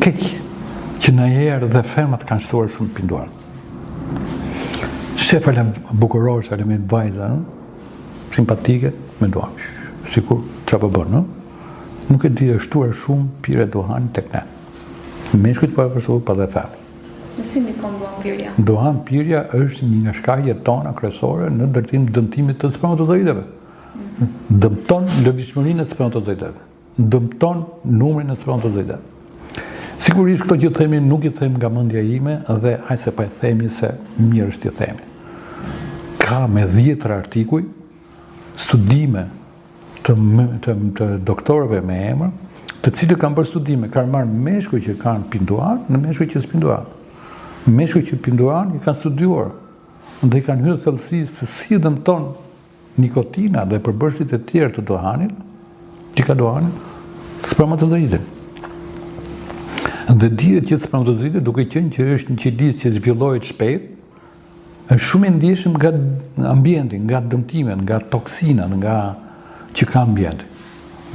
keq që në herë dhe femrat kanë shtuar shumë pinduar. Se falem bukuror, se falem vajza, simpatike, me duam. Sikur, që po bën, nuk e di e shtuar shumë pire duhan tek ne. Meshkujt po e përshu, pa dhe femrat. Si ndikon duhan pirja? Duhan pirja është një nga shkaqjet tona kryesore në dëmtimit të spermatozoideve. Dëmton lëvizshmërinë e spermatozoideve. Dëmton numrin e spermatozoideve. Sigurisht këto që themi nuk i them nga mendja ime dhe hajse pa e themi se mirë është t'i themi. Ka me 10 artikuj studime të doktorëve me emër, të cilët kanë bërë studime, kanë marrë meshkuj që kanë pinduar në meshkuj që s'pinduar. Meshkuj që pinduar i kanë studiuar dhe i kanë hyrë thellësi se si dëmton nikotina dhe përbërësit e tjerë të duhanit, që ka duhanit, spermatozoidin. Dhe dihet që spermatozoidi, duke qenë që është një qilicë që zhvillohet shpejt, është shumë i ndjeshëm nga ambienti, nga dëmtimet, nga toksinat, nga që ka ambienti.